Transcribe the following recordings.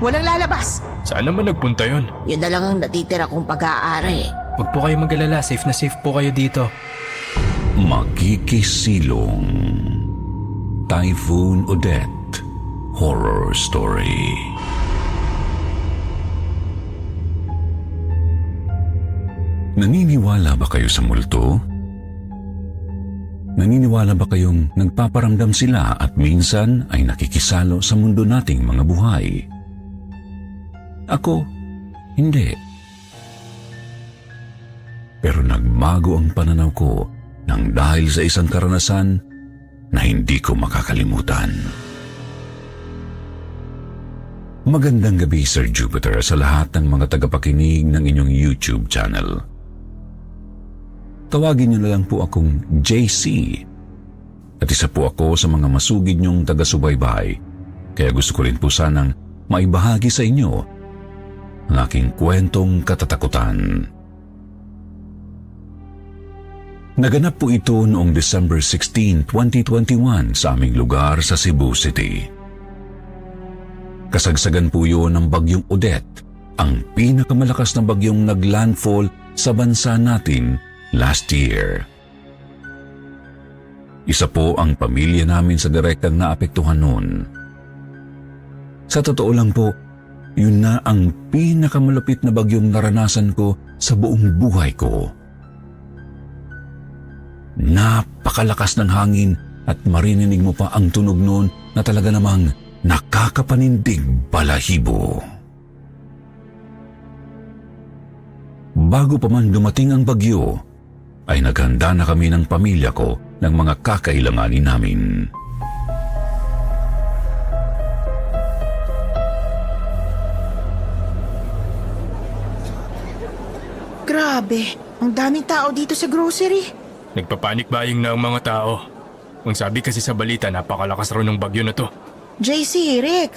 Walang lalabas. Saan naman nagpunta yon? Yun na lang ang natitira kong pag-aari. Huwag po kayo mag-alala, safe na safe po kayo dito. Magkikisilong. Typhoon Odette Horror Story. Naniniwala ba kayo sa multo? Naniniwala ba kayong nagpaparamdam sila at minsan ay nakikisalo sa mundo nating mga buhay? Ako, hindi. Pero nagbago ang pananaw ko nang dahil sa isang karanasan na hindi ko makakalimutan. Magandang gabi, Sir Jupiter, sa lahat ng mga tagapakinig ng inyong YouTube channel. Tawagin niyo na lang po akong JC. At isa po ako sa mga masugid niyong taga-subaybay. Kaya gusto ko rin po sanang maibahagi sa inyo ang aking kwentong katatakutan. Naganap po ito noong December 16, 2021 sa aming lugar sa Cebu City. Kasagsagan po yun ng bagyong Odette, ang pinakamalakas na bagyong naglandfall sa bansa natin last year. Isa po ang pamilya namin sa direktang naapektuhan noon. Sa totoo lang po, yun na ang pinakamalupit na bagyong naranasan ko sa buong buhay ko. Napakalakas ng hangin at maririnig mo pa ang tunog noon na talaga namang nakakapanindig balahibo. Bago pa man dumating ang bagyo, ay naghanda na kami ng pamilya ko ng mga kakailanganin namin. Grabe, ang daming tao dito sa grocery. Nagpapanik buying na ang mga tao. Ang sabi kasi sa balita, napakalakas raw ng bagyo na to. JC, Rick,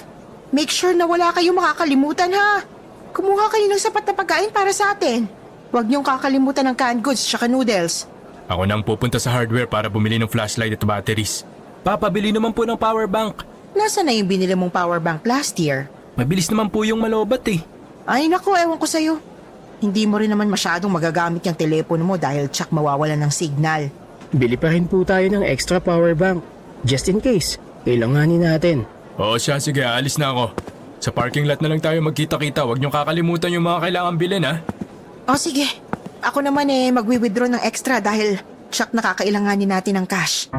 make sure na wala kayong makakalimutan ha. Kumuha kayo ng sapat na pagkain para sa atin. Huwag niyong kakalimutan ng canned goods tsaka noodles. Ako nang pupunta sa hardware para bumili ng flashlight at batteries. Papabili naman po ng power bank. Nasaan na yung binili mong power bank last year? Mabilis naman po yung malobat eh. Ay naku, ewan ko sa'yo. Hindi mo rin naman masyadong magagamit yung telepono mo dahil tsak mawawalan ng signal. Bili pa rin po tayo ng extra power bank. Just in case, kailanganin natin. Oo siya, sige, alis na ako. Sa parking lot na lang tayo magkita-kita. Huwag niyong kakalimutan yung mga kailangan bilhin ha. O sige, ako naman magwi-withdraw ng extra dahil tsak nakakailanganin natin ng cash.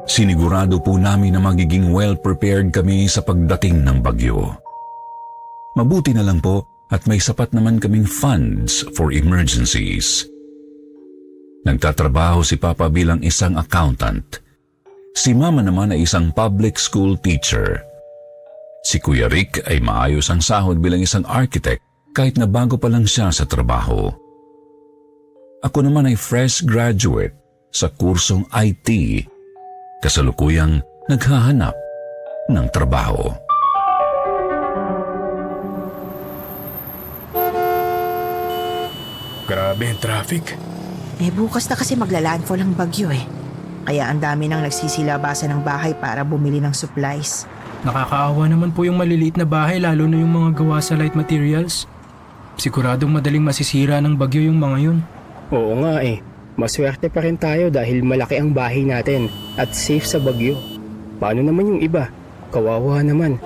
Sinigurado po namin na magiging well-prepared kami sa pagdating ng bagyo. Mabuti na lang po at may sapat naman kaming funds for emergencies. Nagtatrabaho si Papa bilang isang accountant. Si Mama naman ay isang public school teacher. Si Kuya Rick ay maayos ang sahod bilang isang architect kahit na bago pa lang siya sa trabaho. Ako naman ay fresh graduate sa kursong IT, kasalukuyang naghahanap ng trabaho. Grabe ang traffic. Bukas na kasi maglalandfall ang bagyo Kaya ang dami nang nagsisilabasan ng bahay para bumili ng supplies. Nakakaawa naman po yung maliliit na bahay lalo na yung mga gawa sa light materials. Siguradong madaling masisira ng bagyo yung mga yun. Oo nga maswerte pa rin tayo dahil malaki ang bahay natin at safe sa bagyo. Paano naman yung iba? Kawawa naman.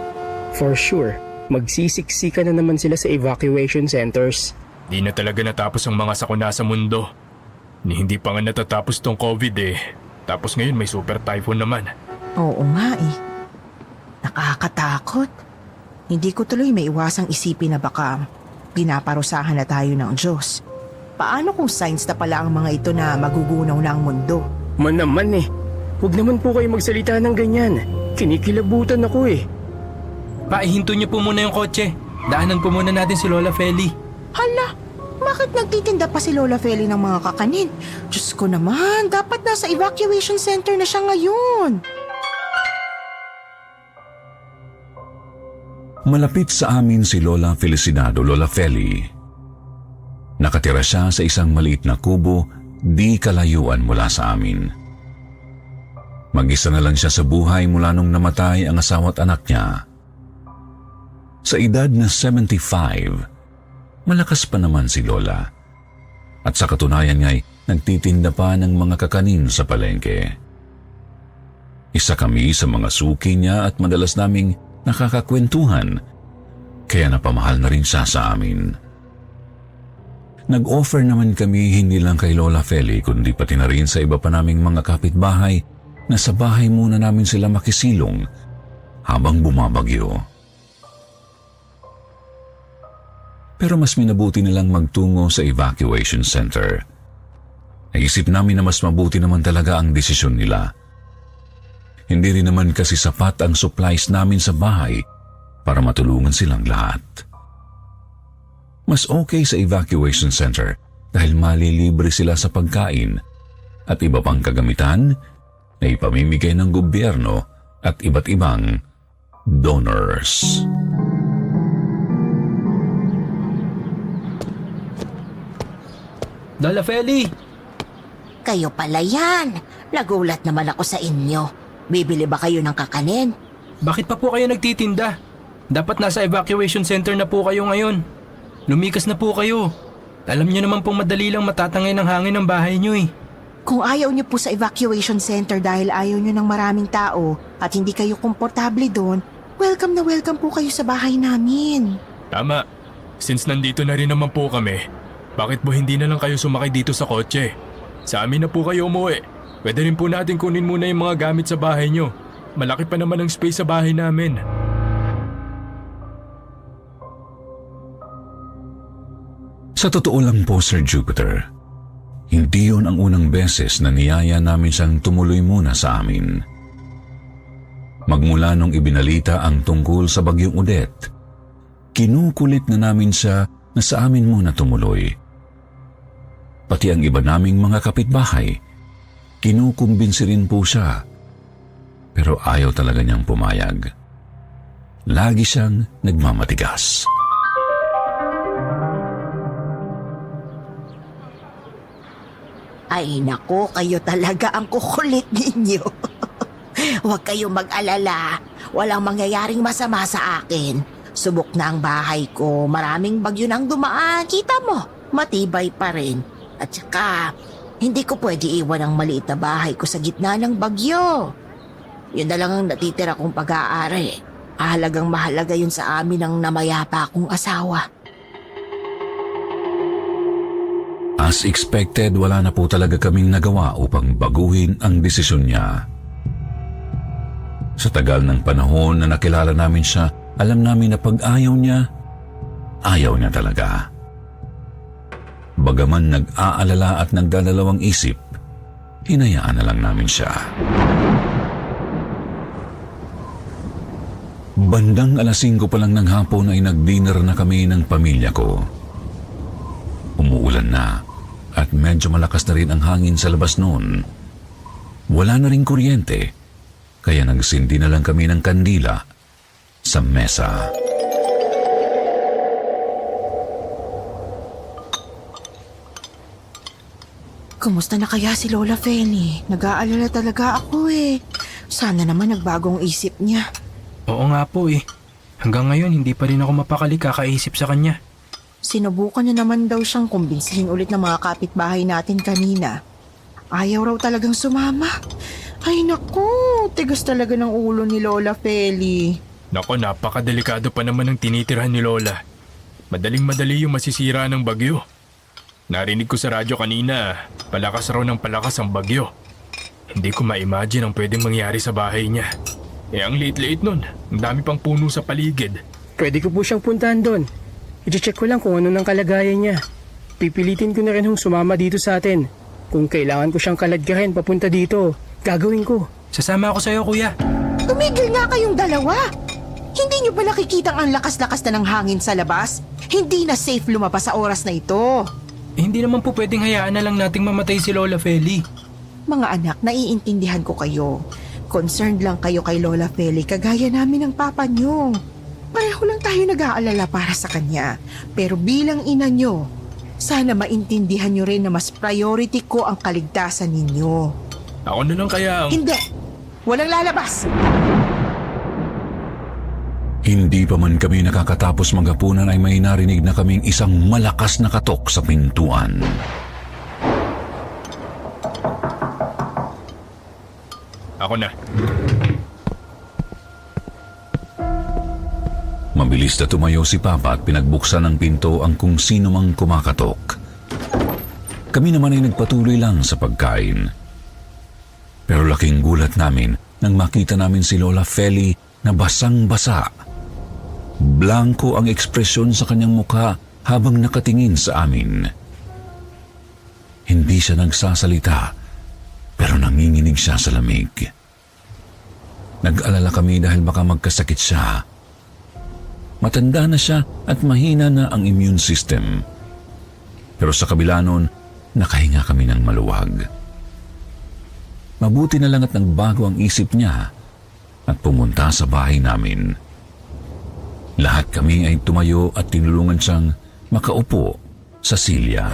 For sure, magsisiksika na naman sila sa evacuation centers. Di na talaga natapos ang mga sakuna sa mundo. Hindi pa nga natatapos tong COVID Tapos ngayon may super typhoon naman. Oo nga Nakakatakot. Hindi ko tuloy may iwasang isipin na baka pinaparusahan na tayo ng Diyos. Paano kung signs na pala ang mga ito na magugunaw na ang mundo? Man naman Huwag naman po kayo magsalita ng ganyan. Kinikilabutan ako Paihinto niyo po muna yung kotse. Daanan po muna natin si Lola Feli. Hala, bakit nagtitinda pa si Lola Feli ng mga kakanin? Diyos ko naman, dapat nasa evacuation center na siya ngayon. Malapit sa amin si Lola Felicidado, Lola Feli. Nakatira siya sa isang maliit na kubo di kalayuan mula sa amin. Mag-isa na lang siya sa buhay mula nung namatay ang asawa at anak niya. Sa edad na 75, malakas pa naman si Lola. At sa katunayan nga'y nagtitinda pa ng mga kakanin sa palengke. Isa kami sa mga suki niya at madalas naming nakakakwentuhan, kaya napamahal na rin siya sa amin. Nag-offer naman kami hindi lang kay Lola Feli kundi pati na rin sa iba pa naming mga kapitbahay na sa bahay muna namin sila makisilong habang bumabagyo. Pero mas minabuti nilang magtungo sa evacuation center. Naisip namin na mas mabuti naman talaga ang desisyon nila. Hindi rin naman kasi sapat ang supplies namin sa bahay para matulungan silang lahat. Mas okay sa evacuation center dahil malilibre sila sa pagkain at iba pang kagamitan na ipamimigay ng gobyerno at iba't ibang donors. Lola Feli! Kayo pala yan. Nagulat naman ako sa inyo. Bibili ba kayo ng kakanin? Bakit pa po kayo nagtitinda? Dapat nasa evacuation center na po kayo ngayon. Lumikas na po kayo. Alam niyo naman pong madali lang matatangay ng hangin ng bahay niyo eh. Kung ayaw niyo po sa evacuation center dahil ayaw niyo ng maraming tao at hindi kayo komportable doon, welcome na welcome po kayo sa bahay namin. Tama. Since nandito na rin naman po kami, bakit po hindi na lang kayo sumakay dito sa kotse? Sa amin na po kayo umuwi. Pwede rin po natin kunin muna yung mga gamit sa bahay niyo. Malaki pa naman ang space sa bahay namin. Sa totoo lang po, Sir Jupiter, hindi yon ang unang beses na niyaya namin siyang tumuloy muna sa amin. Magmula nung ibinalita ang tungkol sa Bagyong Odette, kinukulit na namin siya na sa amin muna tumuloy. Pati ang iba naming mga kapitbahay, kinukumbinsi rin po siya. Pero ayaw talaga niyang pumayag. Lagi siyang nagmamatigas. Ay nako, kayo talaga ang kukulit ninyo. Huwag kayong mag-alala. Walang mangyayaring masama sa akin. Subok na ang bahay ko. Maraming bagyo nang dumaan. Kita mo, matibay pa rin. At saka, hindi ko pwede iwan ang maliit na bahay ko sa gitna ng bagyo. Yun na lang ang natitira kong pag-aari. Mahalagang mahalaga yun sa amin ng namayapa kong asawa. As expected, wala na po talaga kaming nagawa upang baguhin ang desisyon niya. Sa tagal ng panahon na nakilala namin siya, alam namin na pag ayaw niya talaga. Bagaman nag-aalala at nagdadalawang isip, hinayaan na lang namin siya. Bandang 5:00 pa lang ng hapon ay nag-dinner na kami ng pamilya ko. Umuulan na at medyo malakas na rin ang hangin sa labas noon. Wala na rin kuryente, kaya nagsindi na lang kami ng kandila sa mesa. Kumusta na kaya si Lola Feli? Nag-aalala talaga ako eh. Sana naman nagbagong isip niya. Oo nga po eh. Hanggang ngayon hindi pa rin ako mapakali kakaisip sa kanya. Sinubukan niya naman daw siyang kumbinsihin ulit ng mga kapitbahay natin kanina. Ayaw raw talagang sumama. Ay naku, tigas talaga ng ulo ni Lola Feli. Nako, napakadelikado pa naman ang tinitirhan ni Lola. Madaling-madali yung masisira ng bagyo. Narinig ko sa radyo kanina, palakas raw ng palakas ang bagyo. Hindi ko ma-imagine ang pwedeng mangyari sa bahay niya. Ang liit-liit nun, ang dami pang puno sa paligid. Pwede ko po siyang puntahan doon. I-check ko lang kung ano ng kalagayan niya. Pipilitin ko na rin hong sumama dito sa atin. Kung kailangan ko siyang kaladkarin papunta dito, gagawin ko. Sasama ako sa'yo, kuya. Tumigil nga kayong dalawa. Hindi niyo ba nakikitang ang lakas-lakas na ng hangin sa labas? Hindi na safe lumabas sa oras na ito. Hindi naman po pwedeng hayaan na lang nating mamatay si Lola Feli. Mga anak, naiintindihan ko kayo. Concerned lang kayo kay Lola Feli kagaya namin ng papa niyo. Pareho lang tayo nag-aalala para sa kanya. Pero bilang ina niyo, sana maintindihan niyo rin na mas priority ko ang kaligtasan ninyo. Ako na lang kaya ang... Hindi! Walang lalabas! Hindi pa man kami nakakatapos maghapunan ay may narinig na kaming isang malakas na katok sa pintuan. Ako na. Mabilis na tumayo si Papa at pinagbuksan ng pinto ang kung sino mang kumakatok. Kami naman ay nagpatuloy lang sa pagkain. Pero laking gulat namin nang makita namin si Lola Feli na basang-basa. Blanko ang ekspresyon sa kanyang mukha habang nakatingin sa amin. Hindi siya nagsasalita, pero nanginginig siya sa lamig. Nag-alala kami dahil baka magkasakit siya. Matanda na siya at mahina na ang immune system. Pero sa kabila nun, nakahinga kami ng maluwag. Mabuti na lang at nagbago ang isip niya at pumunta sa bahay namin. Lahat kami ay tumayo at tinulungan siyang makaupo sa silya.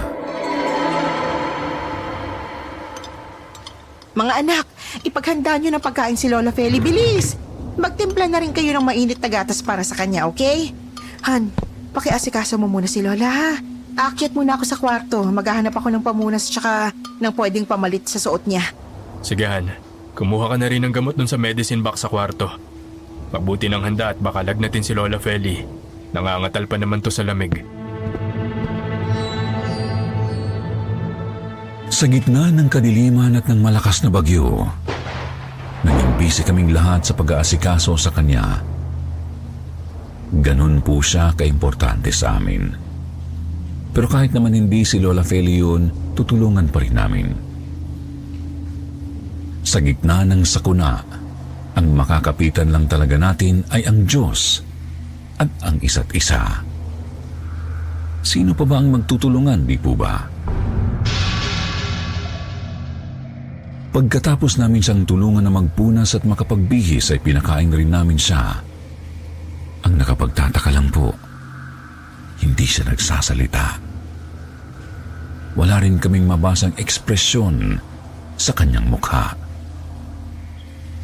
Mga anak, ipaghanda nyo ng pagkain si Lola Feli. Bilis! Magtimpla na rin kayo ng mainit na gatas para sa kanya, okay? Han, pakiasikaso mo muna si Lola, ha? Aakyat muna ako sa kwarto. Maghahanap ako ng pamunas tsaka ng pwedeng pamalit sa suot niya. Sige, Han. Kumuha ka na rin ng gamot dun sa medicine box sa kwarto. Mabuti ng handa at baka lagnatin si Lola Feli. Nangangatal pa naman to sa lamig. Sa gitna ng kadiliman at ng malakas na bagyo, naging busy kaming lahat sa pag-aasikaso sa kanya. Ganun po siya kaimportante sa amin. Pero kahit naman hindi si Lola Feli yun, tutulungan pa rin namin. Sa gitna ng sakuna, ang makakapitan lang talaga natin ay ang Diyos at ang isa't isa. Sino pa ba ang magtutulungan, di po ba? Pagkatapos namin siyang tulungan na magpunas at makapagbihis ay pinakain rin namin siya. Ang nakapagtataka lang po, hindi siya nagsasalita. Wala rin kaming mabasang ekspresyon sa kanyang mukha.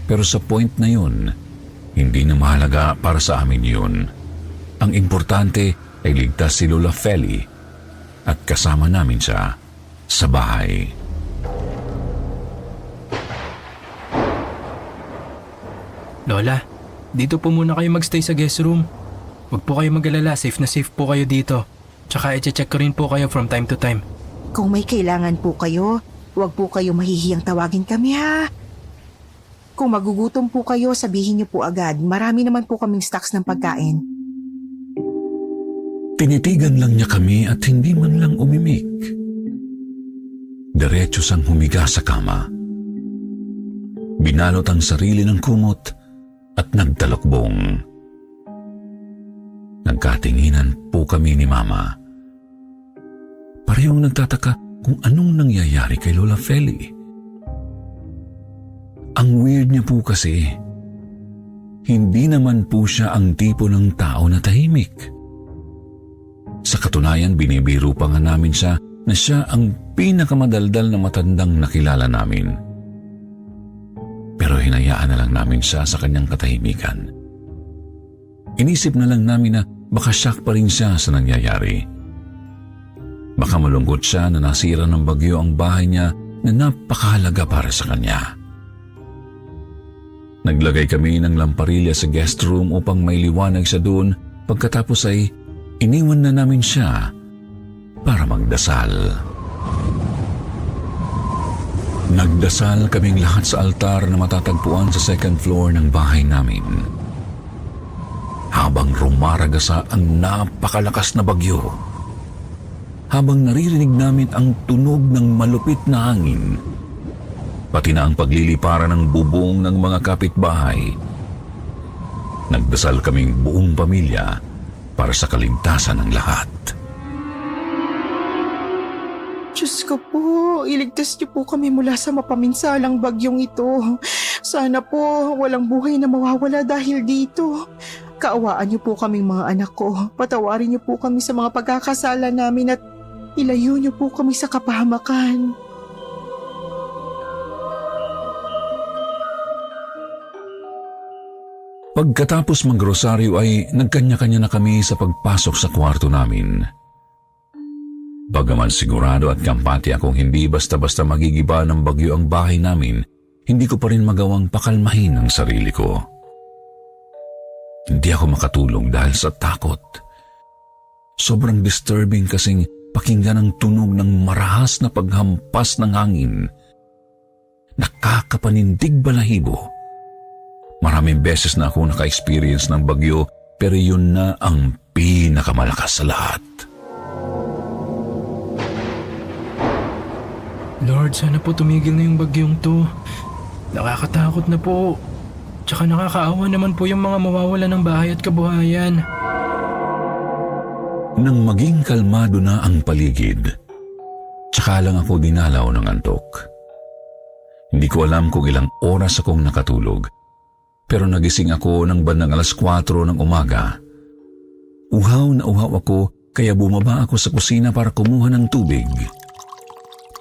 Pero sa point na yun, hindi na mahalaga para sa amin yun. Ang importante ay ligtas si Lola Feli at kasama namin siya sa bahay. Lola, dito po muna kayo magstay sa guest room. Huwag po kayo mag-alala, safe na safe po kayo dito. Tsaka i-check ko rin po kayo from time to time. Kung may kailangan po kayo, huwag po kayo mahihiyang tawagin kami, ha? Kung magugutom po kayo, sabihin niyo po agad. Marami naman po kaming stocks ng pagkain. Tinitigan lang niya kami at hindi man lang umimik. Diretso sang humiga sa kama. Binalot ang sarili ng kumot at nagtalokbong. Nagkatinginan po kami ni Mama. Parehong nagtataka kung anong nangyayari kay Lola Feli. Ang weird niya po kasi, hindi naman po siya ang tipo ng tao na tahimik. Sa katunayan, binibiro pa nga namin siya na siya ang pinakamadaldal na matandang nakilala namin. Pero hinayaan na lang namin siya sa kanyang katahimikan. Inisip na lang namin na baka shock pa rin siya sa nangyayari. Baka malungkot siya na nasira ng bagyo ang bahay niya na napakahalaga para sa kanya. Naglagay kami ng lamparilla sa guest room upang may liwanag siya doon. Pagkatapos ay iniwan na namin siya para magdasal. Nagdasal kaming lahat sa altar na matatagpuan sa second floor ng bahay namin. Habang rumaragasa ang napakalakas na bagyo, habang naririnig namin ang tunog ng malupit na hangin, pati na ang pagliliparan ng bubong ng mga kapitbahay, nagdasal kaming buong pamilya para sa kaligtasan ng lahat. Diyos ko po, iligtas niyo po kami mula sa mapaminsalang bagyong ito. Sana po walang buhay na mawawala dahil dito. Kaawaan niyo po kaming mga anak ko. Patawarin niyo po kami sa mga pagkakasala namin at ilayo niyo po kami sa kapahamakan. Pagkatapos magrosaryo ay nagkanya-kanya na kami sa pagpasok sa kwarto namin. Bagaman sigurado at kampante akong hindi basta-basta magigiba ng bagyo ang bahay namin, hindi ko pa rin magawang pakalmahin ang sarili ko. Hindi ako makatulog dahil sa takot. Sobrang disturbing kasing pakinggan ang tunog ng marahas na paghampas ng hangin. Nakakapanindig balahibo. Maraming beses na ako naka-experience ng bagyo, pero yun na ang pinakamalakas sa lahat. Lord, sana po tumigil na yung bagyong to. Nakakatakot na po. Tsaka nakakaawa naman po yung mga mawawala ng bahay at kabuhayan. Nang maging kalmado na ang paligid, tsaka lang ako dinalaw ng antok. Hindi ko alam kung ilang oras akong nakatulog, pero nagising ako ng bandang 4:00 ng umaga. Uhaw na uhaw ako, kaya bumaba ako sa kusina para kumuha ng tubig.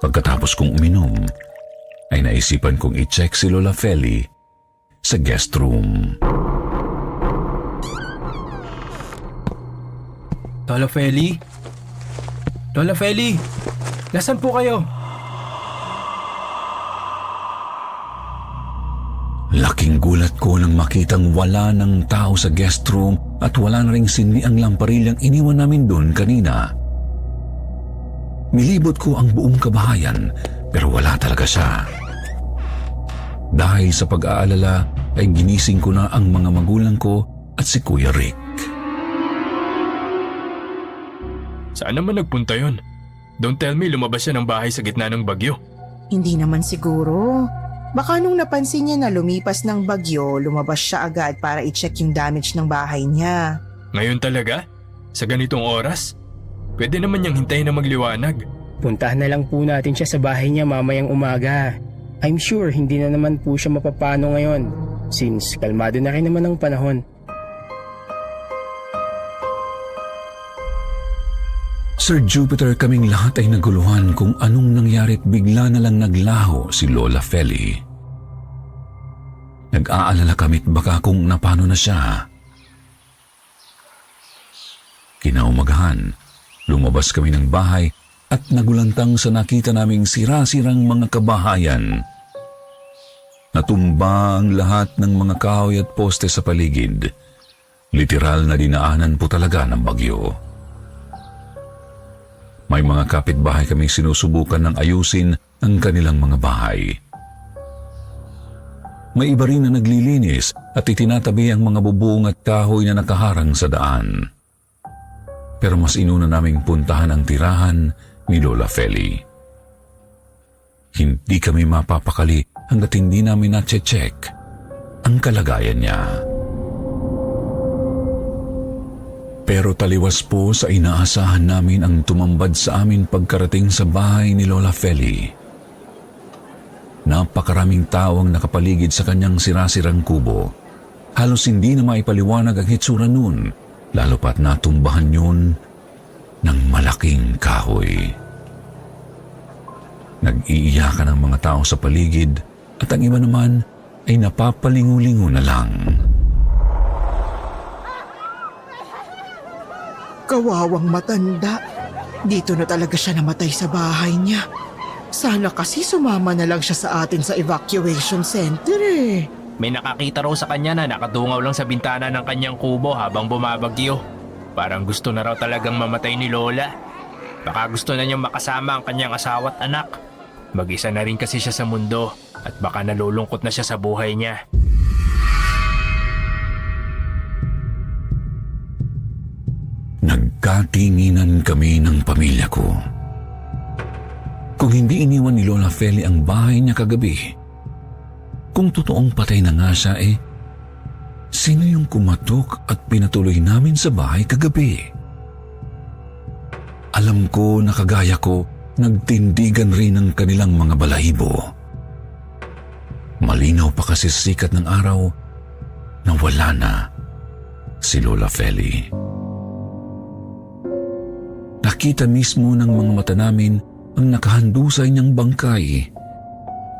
Pagkatapos kong uminom, ay naisipan kong i-check si Lola Feli sa guest room. Lola Feli? Lola Feli? Nasaan po kayo? Laking gulat ko nang makitang wala ng tao sa guest room at wala na ring sinli ang lamparilyang iniwan namin doon kanina. Nilibot ko ang buong kabahayan pero wala talaga siya. Dahil sa pag-aalala ay ginising ko na ang mga magulang ko at si Kuya Rick. Saan naman nagpunta yon? Don't tell me lumabas siya ng bahay sa gitna ng bagyo. Hindi naman siguro. Baka nung napansin niya na lumipas ng bagyo, lumabas siya agad para i-check yung damage ng bahay niya. Ngayon talaga? Sa ganitong oras? Pwede naman niyang hintayin na magliwanag. Puntahan na lang po natin siya sa bahay niya mamayang umaga. I'm sure hindi na naman po siya mapapano ngayon since kalmado na rin naman ang panahon. Sir Jupiter, kaming lahat ay naguluhan kung anong nangyarit, bigla na lang naglaho si Lola Feli. Nag-aalala kami't baka kung napano na siya. Kinaumagahan, lumabas kami ng bahay at nagulantang sa nakita naming sira-sirang mga kabahayan. Natumba ang lahat ng mga kahoy at poste sa paligid. Literal na dinaanan po talaga ng bagyo. May mga kapitbahay kaming sinusubukan ng ayusin ang kanilang mga bahay. May iba rin na naglilinis at itinatabi ang mga bubong at kahoy na nakaharang sa daan. Pero mas inuna naming puntahan ang tirahan ni Lola Feli. Hindi kami mapapakali hanggat hindi namin na-check ang kalagayan niya. Pero taliwas po sa inaasahan namin ang tumambad sa amin pagkarating sa bahay ni Lola Feli. Napakaraming tao ang nakapaligid sa kanyang sirasirang kubo. Halos hindi na maipaliwanag ang hitsura nun, lalo pat natumbahan yun ng malaking kahoy. Nag-iiyakan ang mga tao sa paligid at ang iba naman ay napapalingulingo na lang. Kawawang matanda. Dito na talaga siya namatay sa bahay niya. Sana kasi sumama na lang siya sa atin sa evacuation center eh. May nakakita raw sa kanya na nakadungaw lang sa bintana ng kanyang kubo habang bumabagyo. Parang gusto na raw talagang mamatay ni Lola. Baka gusto na niyang makasama ang kanyang asawa at anak. Mag-isa na rin kasi siya sa mundo at baka nalulungkot na siya sa buhay niya. Nagkatinginan kami ng pamilya ko. Kung hindi iniwan ni Lola Feli ang bahay niya kagabi, kung totoong patay na nga siya sino yung kumatok at pinatuloy namin sa bahay kagabi? Alam ko na kagaya ko, nagtindigan rin ang kanilang mga balahibo. Malinaw pa kasi sa sikat ng araw na wala na si Lola Feli. Nakita mismo ng mga mata namin ang nakahandusay niyang bangkay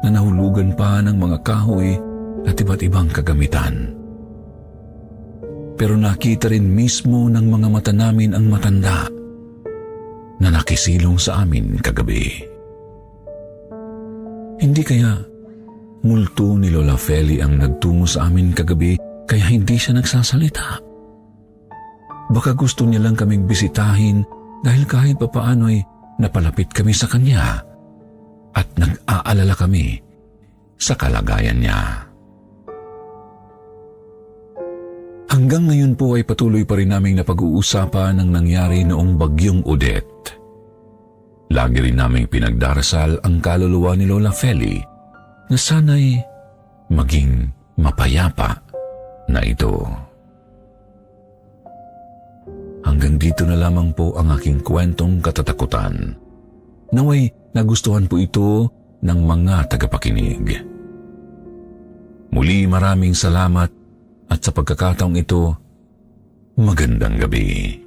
na nahulugan pa ng mga kahoy at iba't ibang kagamitan. pero nakita rin mismo ng mga mata namin ang matanda na nakisilong sa amin kagabi. Hindi kaya multo ni Lola Feli ang nagtungo sa amin kagabi kaya hindi siya nagsasalita? Baka gusto niya lang kaming bisitahin dahil kahit papaano ay napalapit kami sa kanya at nag-aalala kami sa kalagayan niya. Hanggang ngayon po ay patuloy pa rin naming napag-uusapan ang nangyari noong bagyong Odette. Lagi rin naming pinagdarasal ang kaluluwa ni Lola Feli na sana'y maging mapayapa na ito. Hanggang dito na lamang po ang aking kwentong katatakutan. Naway nagustuhan po ito ng mga tagapakinig. Muli maraming salamat at sa pagkakataong ito, magandang gabi.